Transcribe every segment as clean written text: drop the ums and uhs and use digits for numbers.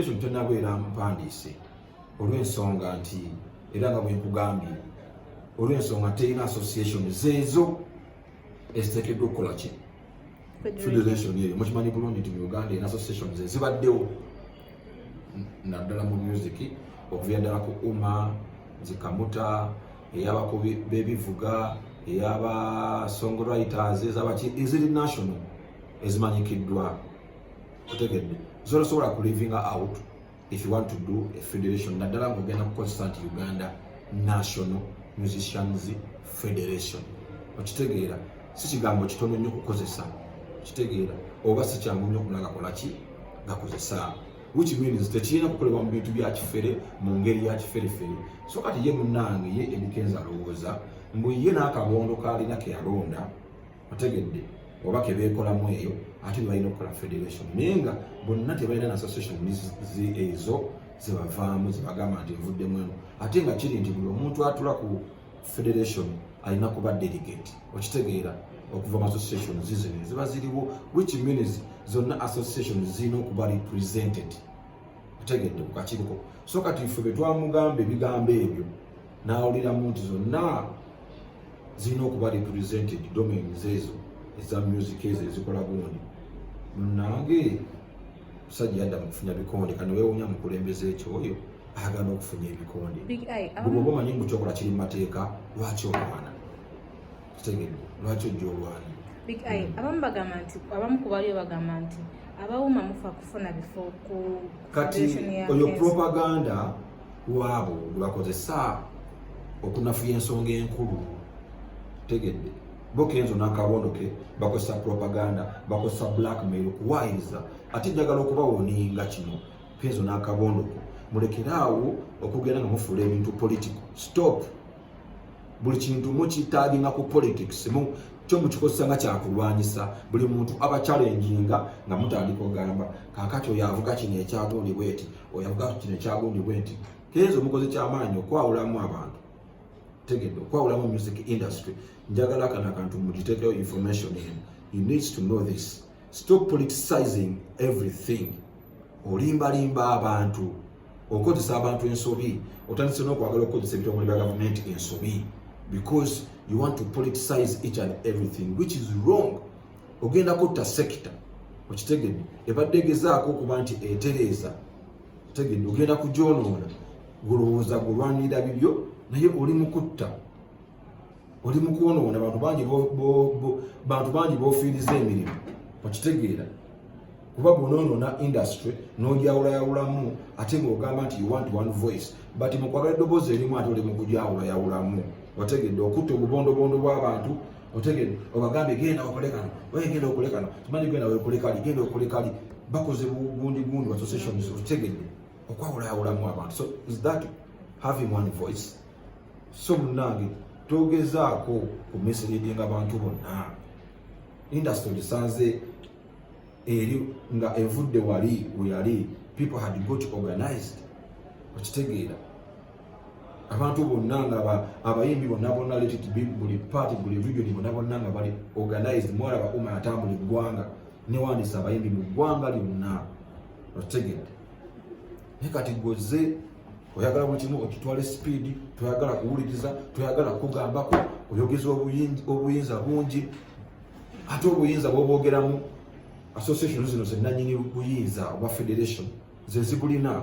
Tonabwera mpandise olw'ensonga nti era nga bwe nkugambye olw'ensonga terina association zeezo eziteekeddwa okukola ki federation yeyo. Mukimanyi bulungi nti mu Uganda erina association ze zibaddewo naddala mu music okuva ddala ku UMA, zikamuta, ey'abakubi b'ebivuga, ey'aba songwriters, ez'abaki eziri national ezimanyikiddwa. Otegedde zorosobola ku living out if you want to do a federation naddala ng'ogenda ku constant Uganda National Musicians Federation. Okitegeera si kigambo kitono nnyo kukozesa, kitegeera oba si kyangu nnyo okulanga kolaki gakozesa, which means tekirina kukolebwa mu bintu bya kifere mu ngeri ya kiferefere. So kati ye munnange ye Ebya Kenzo alowooza mbu ye n'akabondo k'alina ke yalonda, otegedde oba ke beekolamu eyo ate balina okukola federation naye nga bonna tebalina na association ezo zebavaamu zebagamba nti evuddemu eno, ate nga kiri nti buli omuntu atula ku federation alina kuba delegate. Okitegeera okuva mu association zizino ziba ziriwo, which means zonna association zirina okuba represented. Otegedde ku kakiiko. So kati ffe bwe twamugamba ebigambo ebyo n'awuliramu nti zonna zirina okuba represented domains ezo eza music ezo ezikola gundi. Munnange musajja yadda mu kufunya bikonde kano weewuunya mukulembeze ekyoyo ayagala okufunya ebikonde. Bw'oba omanyi mbu kyokola kiri mu mateeka lwaki olwana? Kitegedde lwaki ojja olwana? Abamu bagamba nti abamu ku baliyo bagamba nti abawuma mufa kufuna bifo ku kati oyo propaganda waabo lwakozesa okunafuya ensonga enkulu. Tegedde bo Kenzo n'akabondo ke bakozesa propaganda, bakozesa blackmail okuwaayiriza. Ate njagala okubawoninga kino Kenzo n'akabondo ke mulekeraawo okugenda nga mufuula ebintu political. Stop. Buli kintu mukitaaginga ku politics kyo mukikozesa nga kyakulwanyisa. Buli muntu aba challenginga nga mutandika ogamba kaakati oyo avuga kino ekyagundi bweti, oyo avuga kino ekyagundi bweti. Kenzo mukoze kyamaanyi okwawulamu abantu. Tegedde okwawulamu music industry. Njagala kana akantu mugiteekeyo information in. You need to know this. Stop politicizing everything. Olimbalimba abantu, okozesa abantu ensobi, otandise n'okwagala okukozesa ebitongole bya gavumenti ensobi because you want to politicize each and everything, which is wrong. Ogenda kutta sector, okitegedde ebadde egezaako okuba nti etereeza. Tegedde ogenda kugyonoona, gulowooza gulwanirira bibyo naye oli mu kutta, oli mu kwonoona bantu bangi b'ofiiriza emirimu. Okitegeera kuba bw'onoonoona industry n'ogyawulayawulamu ate ng'ogamba nti you want one voice but mu kwagala eddoboozi erimu ate oli mu kugyawulayawulamu. Otegedde okutta obubondobondo bw'abantu. Otegedde obagambe genda okole kano, oye genda okole kano, kimanyi genda okole kali, genda okole kali, bakoze gundi wa associations. Otegedde okwawulayawulamu abantu. So is that having one voice? So munnange togezaako kumisleadinga abantu bonna. Industry lisanze eri nga evudde wali weyali, people had got organized. Okitegeera abantu bonna nga abayimbi bonna let it be buli party buli region bonna nga bali organized. Mwalaba UMA atambula eggwanga newandisa abayimbi mu ggwanga lyonna. Okitegeera naye kati gwoze oyagala buli kimu okitwale speed, toyagala kuwuliriza, toyagala kugambako, oyogeza obuyinza bungi. Ate obuyinza bw'oboogeramu association zino zennanyini buyinza oba federation zezibulina.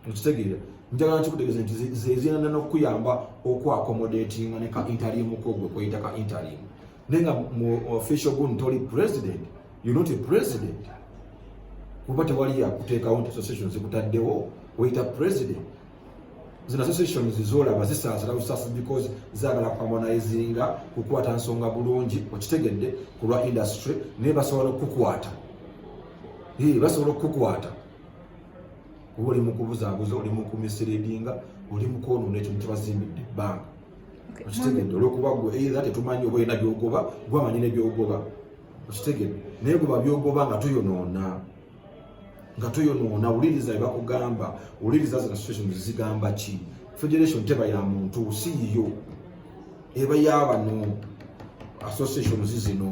Okitegeera njagala nkikutegeeza nti zezirana n'okuyamba okwaccommodatinga ne ka interim kogwe kweyita ka interim. Naye nga mu official gundi toli president, you not a president. Kuba tewali yakuteekawo nti association zikutaddewo oyita president. Zino associations zolaba zisaasala busaasi because zaagala harmonizinga kukwata nsonga bulungi. Okitegedde ku lwa industry naye basobola okukukwata. Basobola okukukwata kuba oli mu kubuzaabuza, oli mu kumisleadinga, oli mu kwonoona ekintu kyebazimbidde ebbanga. Okitegedde olw'okuba gwe either tetumanyi oba olina byogoba, gwe amanyi ne byogoba. Okitegedde naye gwe babyogoba nga toyonoona, wuliriza bye bakugamba, wuliriza zino associations zigamba ki. Federation teba ya muntu, si yo, eba y'abano associations zino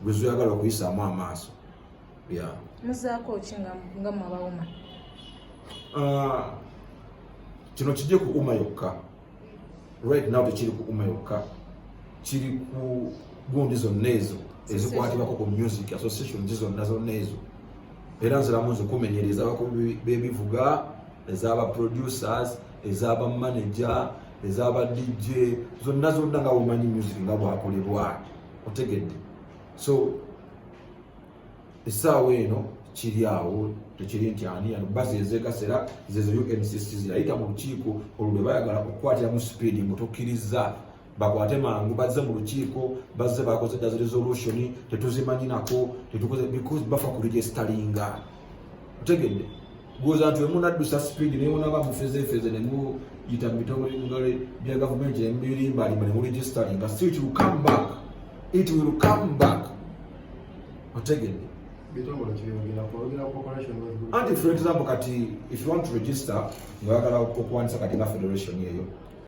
bwe zoyagala okuyisaamu amaaso. Muzaako ki nga mwabawuma? kino kijje ku umma yokka. Right now tekiri ku umma yokka, kiri ku gundi zonna ezo ezikwatibwako ku music association zonna zonna ezo. Era nziramu nze kumenyereza abakubi b'ebivuga, ez'aba producers, ez'aba manager, ez'aba DJ, zonna nga bumanyi music nga bwakolebwa, otegedde. So essaawa eno kiri awo, tekiri nti ani basi ezekasera zezo UNCC zirayita mu lukiiko olwo lwe bayagala okukwatiramu speed ngo tokkiriza bakwate mangu bazze mu lukiiko bazze bakoze da resolution tetuzimanyinako tetukoze because bafa ku registeringa, otegedde. Goza nti munaddusa speed ne munaba mufeze ne mu yita bitongole ngale bya government embiri mbali mu registeringa, still it will come back, it will come back, otegedde. And for example, kati if you want to register, you are going to go to the federation here.